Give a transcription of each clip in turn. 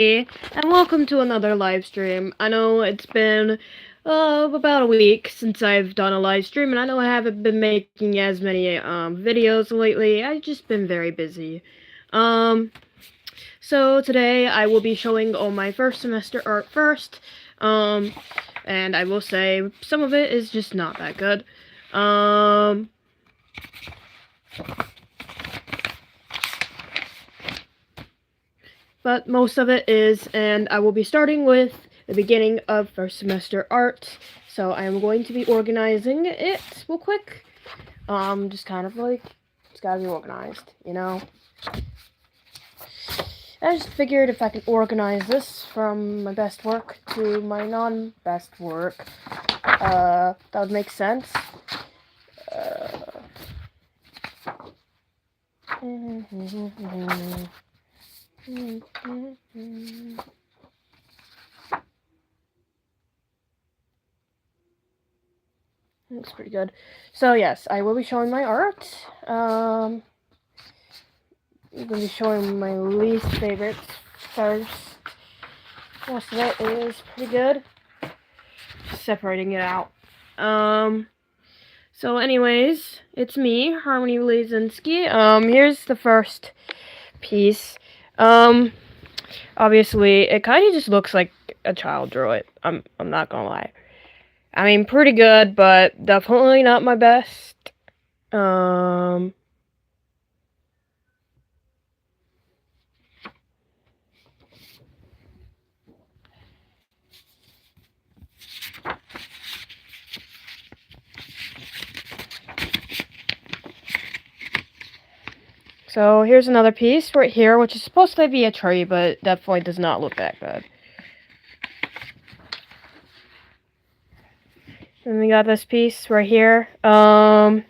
and welcome to another live stream. I know it's been about a week since I've done a live stream, and I know I haven't been making as many videos lately. I've just been very busy. Um, so today I will be showing all my first semester art first. And I will say some of it is just not that good. But most of it is, and I will be starting with the beginning of first semester art. So I am going to be organizing it real quick. Just kind of like, it's gotta be organized, you know? I just figured if I can organize this from my best work to my non-best work, that would make sense. Looks pretty good. So yes, I will be showing my art. I'm going to be showing my least favorites first. Most of it is pretty good. Separating it out. So anyways, it's me, Harmony Lazinski. Here's the first piece. Obviously, it kind of just looks like a child drew it. I'm not gonna lie. I mean, pretty good, but definitely not my best. So here's another piece right here, which is supposed to be a tree, but definitely does not look that good. And we got this piece right here. Not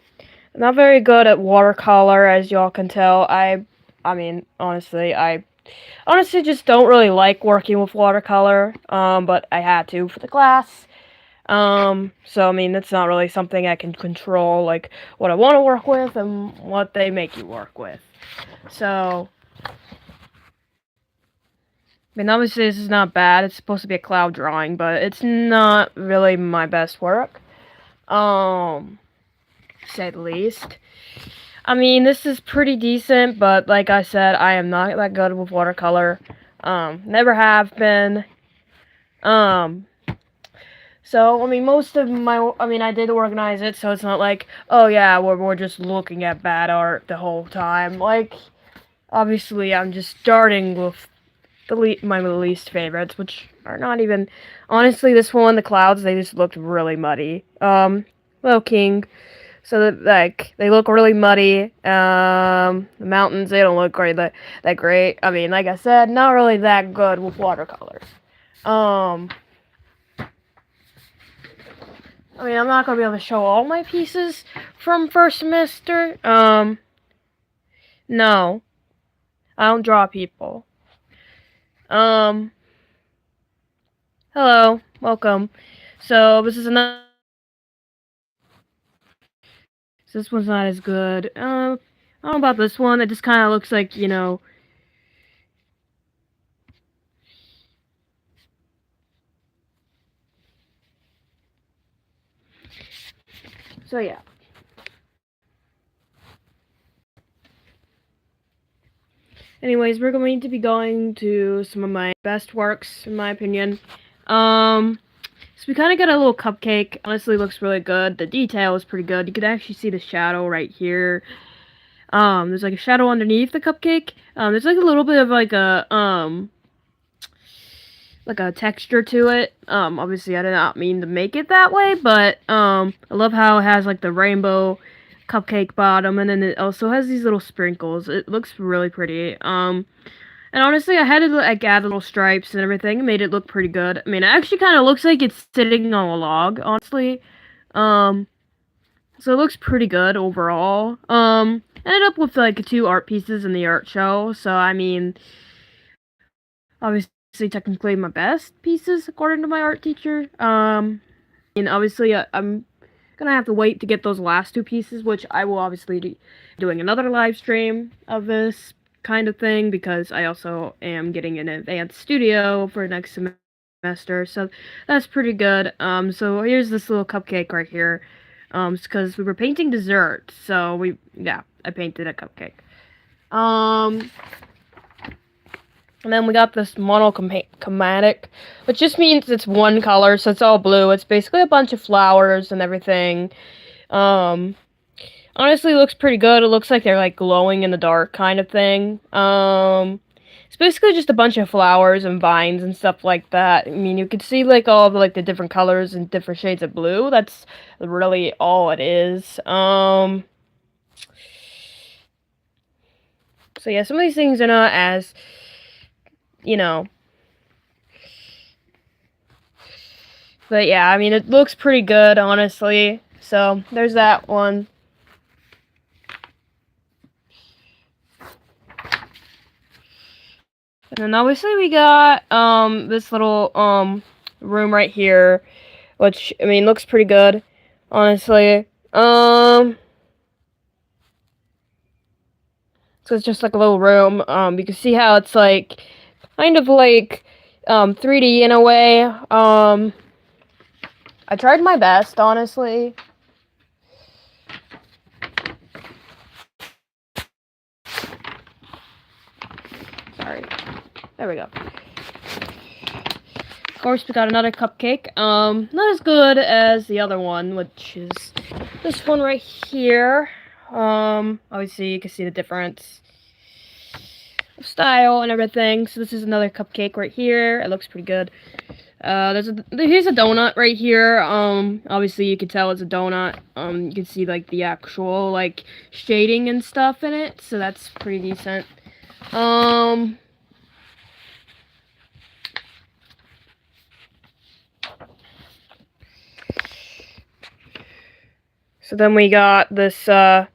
very good at watercolor, as y'all can tell. I mean, honestly, I just don't really like working with watercolor. But I had to for the class. So I mean, that's not really something I can control, like what I want to work with and what they make you work with. So, I mean, obviously this is not bad. It's supposed to be a cloud drawing, but it's not really my best work. Say the least. I mean, this is pretty decent, but like I said, I am not that good with watercolor. Never have been. So, I mean, most of I did organize it, so it's not like, oh yeah, we're just looking at bad art the whole time. Like, obviously, I'm just starting with my least favorites, which are not even, honestly, this one, the clouds, they just looked really muddy. Little King, so that, like, they look really muddy. The mountains, they don't look that great. I mean, like I said, not really that good with watercolors. I mean, I'm not gonna be able to show all my pieces from first semester. No. I don't draw people. Hello. Welcome. So, this is another... So this one's not as good. I don't know about this one. It just kind of looks like, you know... So, yeah. Anyways, we're going to be going to some of my best works, in my opinion. So we kind of got a little cupcake. Honestly, looks really good. The detail is pretty good. You could actually see the shadow right here. There's like a shadow underneath the cupcake. There's like a little bit of like a texture to it. Obviously I did not mean to make it that way, but I love how it has like the rainbow cupcake bottom, and then it also has these little sprinkles. It looks really pretty. And honestly, I had to like add little stripes and everything. It made it look pretty good. I mean, it actually kind of looks like it's sitting on a log, honestly. So it looks pretty good overall. Ended up with like 2 art pieces in the art show. So I mean, obviously technically my best pieces according to my art teacher. And obviously I'm gonna have to wait to get those last 2 pieces, which I will obviously be doing another live stream of this. kind of thing because I also am getting an advanced studio for next semester, so that's pretty good. So here's this little cupcake right here. It's because we were painting dessert, so I painted a cupcake. And then we got this monochromatic, which just means it's one color, so it's all blue. It's basically a bunch of flowers and everything. Honestly, it looks pretty good. It looks like they're like glowing in the dark kind of thing. It's basically just a bunch of flowers and vines and stuff like that. I mean, you can see like all of like the different colors and different shades of blue. That's really all it is. So yeah, some of these things are not as, you know. But yeah, I mean, it looks pretty good, honestly. So there's that one. And then obviously we got this little room right here, which I mean looks pretty good, honestly. So it's just like a little room. You can see how it's like kind of like 3D in a way. I tried my best, honestly. Sorry. There we go. Of course, we got another cupcake. Not as good as the other one, which is this one right here. Obviously you can see the difference of style and everything. So this is another cupcake right here. It looks pretty good. Here's a donut right here. Obviously you can tell it's a donut. You can see like the actual like shading and stuff in it, so that's pretty decent. So then we got this, hello.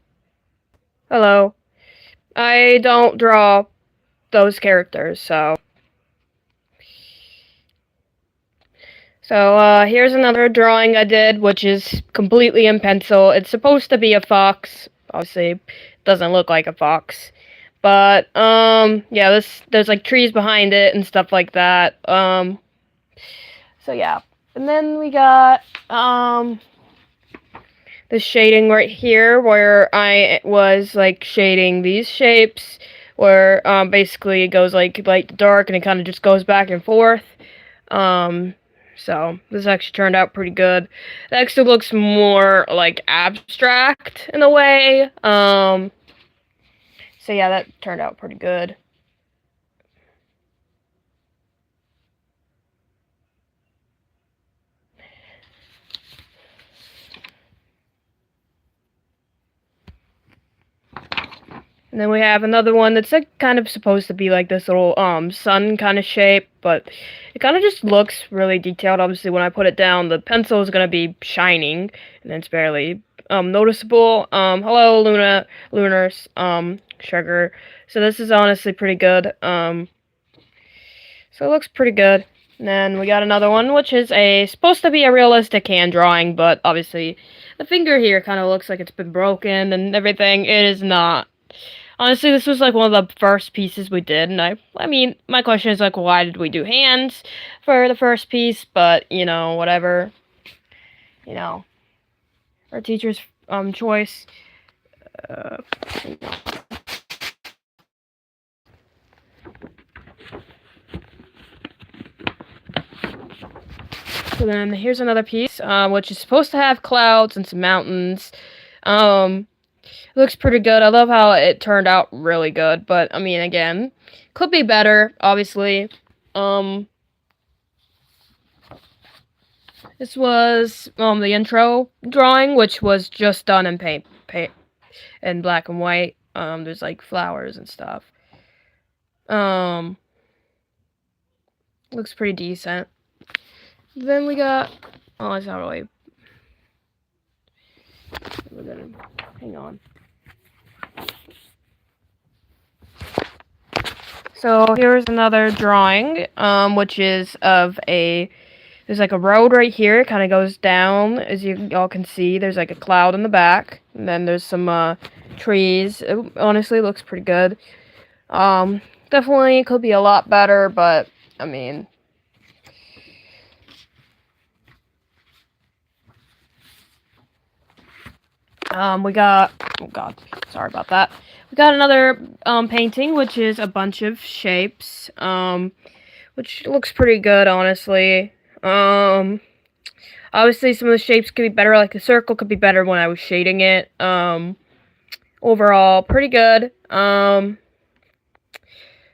I don't draw those characters, so. So, here's another drawing I did, which is completely in pencil. It's supposed to be a fox. Obviously, it doesn't look like a fox. But, yeah, there's like trees behind it and stuff like that. So yeah. And then we got, this shading right here where I was like shading these shapes where basically it goes like light to dark and it kind of just goes back and forth. So this actually turned out pretty good. It actually looks more like abstract in a way. So yeah, that turned out pretty good. And then we have another one that's like kind of supposed to be like this little sun kind of shape, but it kind of just looks really detailed. Obviously, when I put it down, the pencil is gonna be shining, and it's barely noticeable. Hello, Lunar Sugar. So this is honestly pretty good. So it looks pretty good. And then we got another one, which is supposed to be a realistic hand drawing, but obviously the finger here kind of looks like it's been broken and everything. It is not. Honestly, this was like one of the first pieces we did, and I mean, my question is like, why did we do hands for the first piece? But you know, whatever. You know, our teacher's choice. So then here's another piece, which is supposed to have clouds and some mountains. It looks pretty good. I love how it turned out really good, but I mean, again, could be better, obviously. This was the intro drawing, which was just done in paint in black and white. There's like flowers and stuff. Looks pretty decent. Then we got, oh, it's not really. We're gonna hang on. So here's another drawing, which is of there's like a road right here. It kind of goes down, as you all can see. There's like a cloud in the back, and then there's some trees. It honestly looks pretty good. Definitely could be a lot better, but I mean, we got, oh god, sorry about that. We got another painting, which is a bunch of shapes, which looks pretty good, honestly. Obviously some of the shapes could be better, like the circle could be better when I was shading it. Overall, pretty good.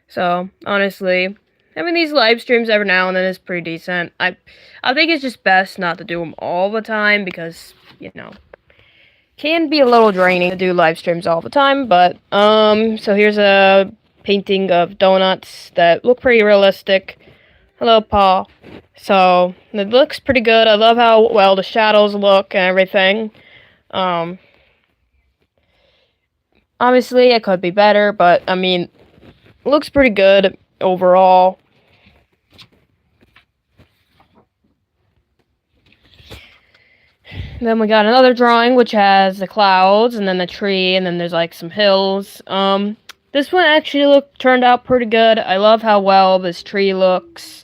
So honestly, having these live streams every now and then is pretty decent. I think it's just best not to do them all the time because, you know, can be a little draining to do live streams all the time, but so here's a painting of donuts that look pretty realistic. Hello, Paul. So it looks pretty good. I love how well the shadows look and everything. Obviously it could be better, but I mean, it looks pretty good overall. Then we got another drawing which has the clouds and then the tree and then there's like some hills. This one actually turned out pretty good. I love how well this tree looks.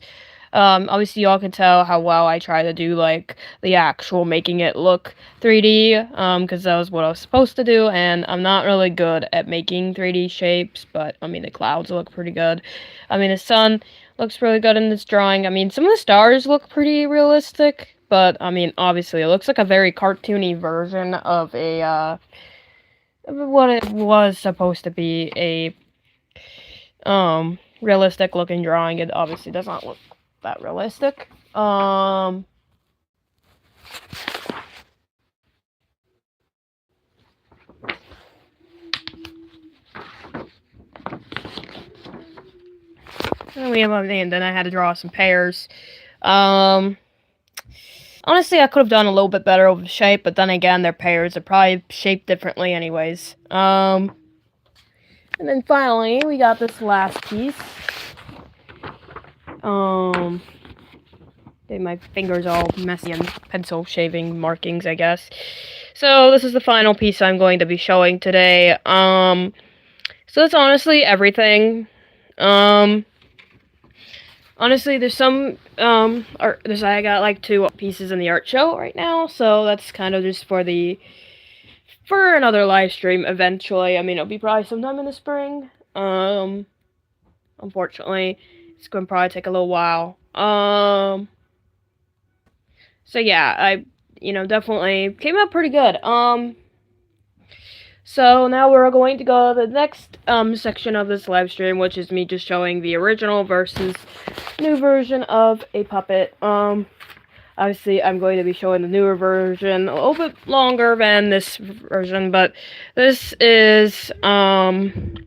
Obviously y'all can tell how well I try to do like the actual making it look 3D, because that was what I was supposed to do, and I'm not really good at making 3D shapes, but I mean the clouds look pretty good. I mean the sun looks really good in this drawing. I mean some of the stars look pretty realistic, but I mean obviously it looks like a very cartoony version of a of what it was supposed to be a realistic looking drawing. It obviously does not look that realistic. And we have and then I had to draw some pears. Honestly, I could have done a little bit better of the shape, but then again, they're pears. They're probably shaped differently, anyways. And then finally, we got this last piece. My fingers all messy and pencil shaving markings, I guess. So this is the final piece I'm going to be showing today. So that's honestly everything. Honestly, there's some art. I got like 2 pieces in the art show right now, so that's kind of just for another live stream eventually. I mean, it'll be probably sometime in the spring. Unfortunately, it's going to probably take a little while. So yeah, I definitely came out pretty good. So now we're going to go to the next section of this live stream, which is me just showing the original versus new version of a puppet. Obviously I'm going to be showing the newer version a little bit longer than this version, but this is the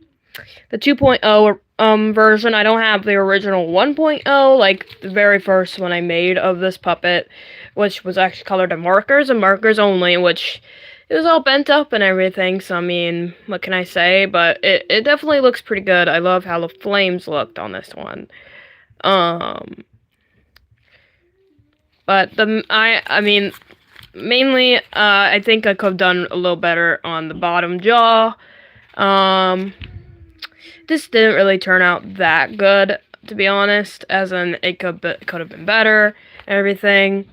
2.0 version. I don't have the original 1.0, like the very first one I made of this puppet, which was actually colored in markers and markers only, which it was all bent up and everything, so I mean, what can I say? But it definitely looks pretty good. I love how the flames looked on this one. But I mean, mainly, I think I could have done a little better on the bottom jaw. This didn't really turn out that good, to be honest, as in it could have been better and everything.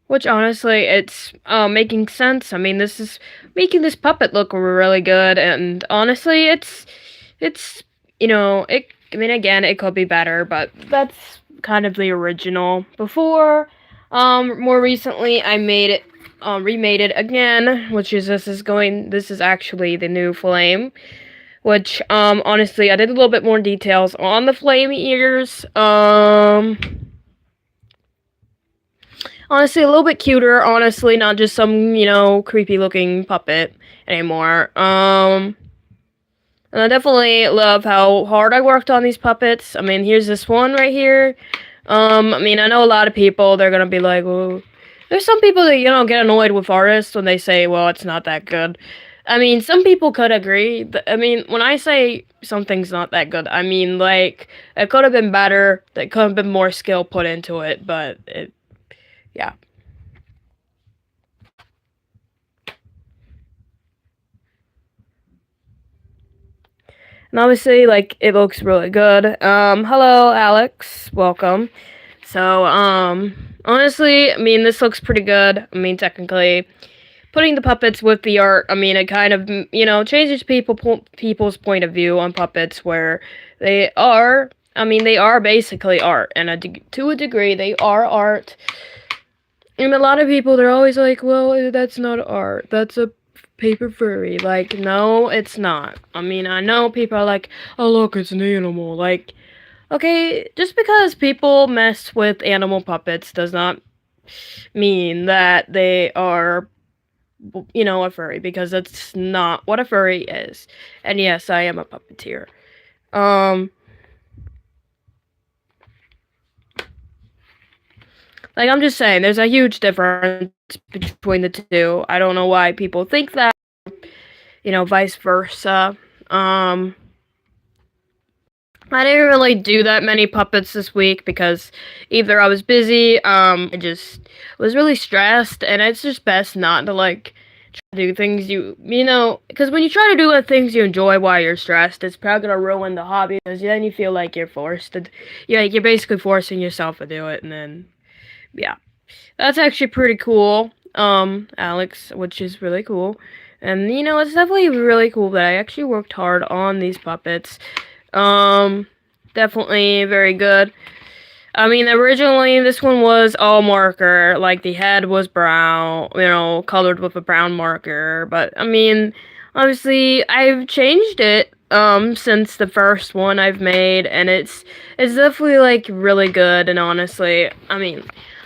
Which honestly, it's making sense. I mean, this is making this puppet look really good, and honestly, it's I mean, again, it could be better, but that's kind of the original. Before, more recently, I made it, remade it again, which is this is actually the new flame. Which, honestly, I did a little bit more details on the flame ears. Honestly, a little bit cuter, honestly, not just some, creepy looking puppet anymore. And I definitely love how hard I worked on these puppets. I mean, here's this one right here. I mean, I know a lot of people, they're gonna be like, well, there's some people that, get annoyed with artists when they say, well, it's not that good. I mean, some people could agree. I mean, when I say something's not that good, I mean, like, it could have been better. There could have been more skill put into it, but yeah. And obviously, like, it looks really good. Hello, Alex. Welcome. So, honestly, I mean, this looks pretty good. I mean, technically, putting the puppets with the art, I mean, it kind of, changes people's point of view on puppets, where they are, I mean, they are basically art, and to a degree, they are art. And a lot of people, they're always like, well, that's not art, that's a paper furry. Like, no, it's not. I mean, I know people are like, oh, look, it's an animal. Like, okay, just because people mess with animal puppets does not mean that they are, a furry, because that's not what a furry is. And yes, I am a puppeteer. Like, I'm just saying, there's a huge difference between the two. I don't know why people think that, vice versa. I didn't really do that many puppets this week because either I was busy, I just was really stressed, and it's just best not to, like, try to do things because when you try to do the things you enjoy while you're stressed, it's probably gonna ruin the hobby, because then you feel like you're forced to, you're basically forcing yourself to do it, and then, yeah. That's actually pretty cool, Alex, which is really cool. And, it's definitely really cool that I actually worked hard on these puppets. Definitely very good. I mean, originally this one was all marker, like the head was brown, colored with a brown marker. But I mean, obviously I've changed it since the first one I've made, and it's definitely like really good. And honestly, I mean,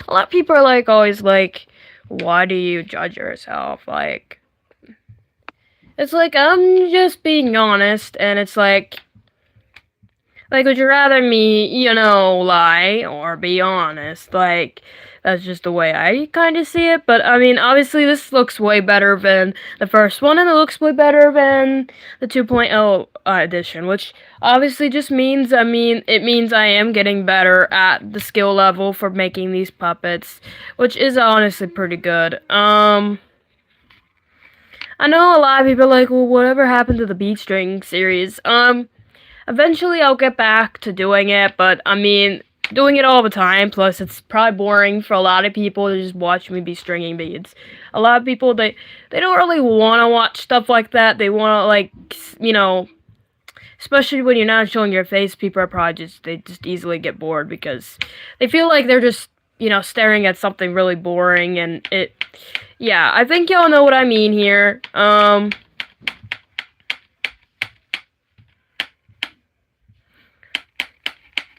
a lot of people are like always like, why do you judge yourself? Like, it's like, I'm just being honest, and it's like, would you rather me, lie or be honest? Like, that's just the way I kind of see it. But, I mean, obviously, this looks way better than the first one, and it looks way better than the 2.0 edition, which obviously just means, it means I am getting better at the skill level for making these puppets, which is honestly pretty good. I know a lot of people are like, well, whatever happened to the beat string series? Eventually I'll get back to doing it, but I mean, doing it all the time, plus it's probably boring for a lot of people to just watch me be stringing beads. A lot of people, they don't really want to watch stuff like that. They want to, like, especially when you're not showing your face, people are probably they just easily get bored because they feel like they're just, staring at something really boring, and yeah, I think y'all know what I mean here. I'm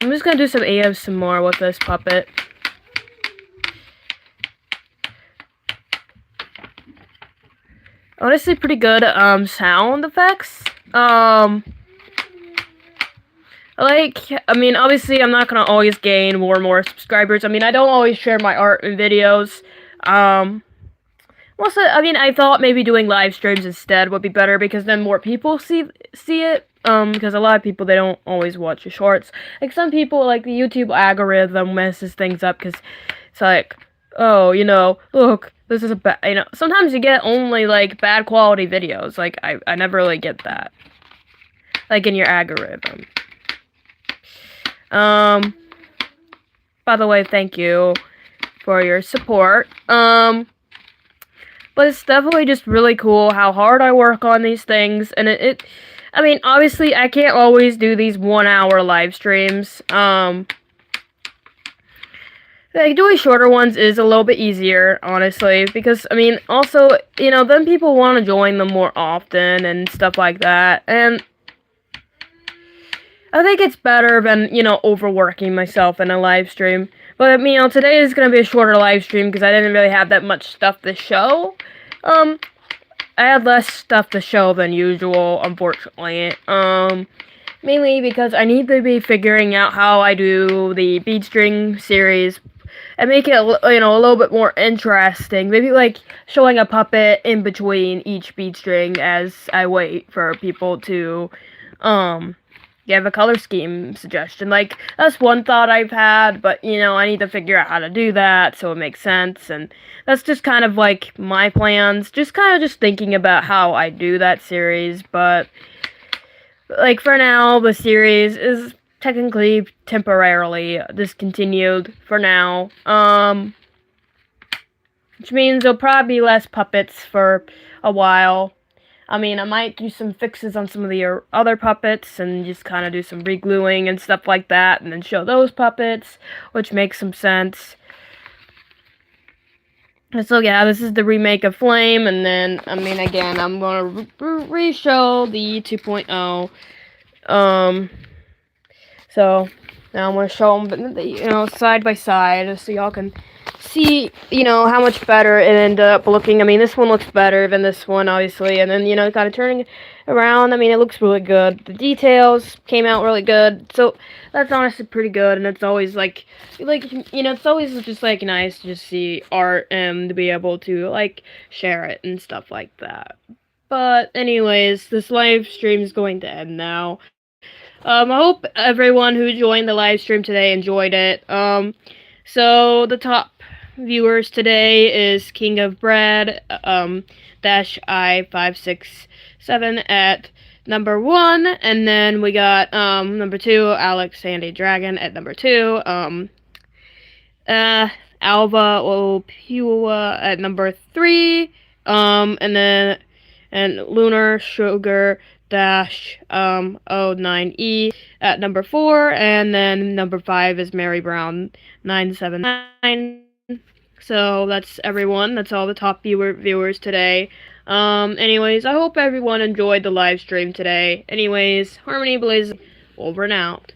just gonna do some ASMR with this puppet. Honestly, pretty good sound effects. I mean, obviously, I'm not gonna always gain more and more subscribers. I mean, I don't always share my art in videos. Also, I mean, I thought maybe doing live streams instead would be better, because then more people see it. Because a lot of people, they don't always watch your shorts. Like, some people, like, the YouTube algorithm messes things up, because it's like, oh, look, this is a bad, sometimes you get only, like, bad quality videos. Like, I never really get that. Like, in your algorithm. By the way, thank you for your support. But it's definitely just really cool how hard I work on these things, and I mean, obviously, I can't always do these 1-hour live streams. Like, doing shorter ones is a little bit easier, honestly, because, I mean, also, then people want to join them more often and stuff like that, and I think it's better than, overworking myself in a live stream. But, today is going to be a shorter live stream because I didn't really have that much stuff to show. I had less stuff to show than usual, unfortunately. Mainly because I need to be figuring out how I do the bead string series and make it a little bit more interesting. Maybe like showing a puppet in between each beat string as I wait for people to give a color scheme suggestion. Like, that's one thought I've had, but I need to figure out how to do that so it makes sense. And that's just kind of like my plans. Just kind of just thinking about how I do that series. But like for now, the series is technically temporarily discontinued for now. Which means there'll probably be less puppets for a while. I mean, I might do some fixes on some of the other puppets and just kind of do some regluing and stuff like that, and then show those puppets, which makes some sense. And so yeah, this is the remake of Flame, and then, I mean, again, I'm gonna re-show the 2.0. So now I'm gonna show them, side by side, so y'all can see, how much better it ended up looking. I mean, this one looks better than this one, obviously, and then, kind of turning it around, I mean, it looks really good. The details came out really good, so that's honestly pretty good, and it's always, it's always just, nice to just see art and to be able to, share it and stuff like that. But anyways, this live stream is going to end now. I hope everyone who joined the live stream today enjoyed it. So the top viewers today is King of Bread, dash I567 at number 1, and then we got, number 2, Alex Sandy Dragon at number 2, Alva Opua at number 3, and Lunar Sugar dash 09E at number 4, and then number 5 is Mary Brown 979. So that's everyone. That's all the top viewers today. Anyways, I hope everyone enjoyed the live stream today. Anyways, Harmony Blaze over and out.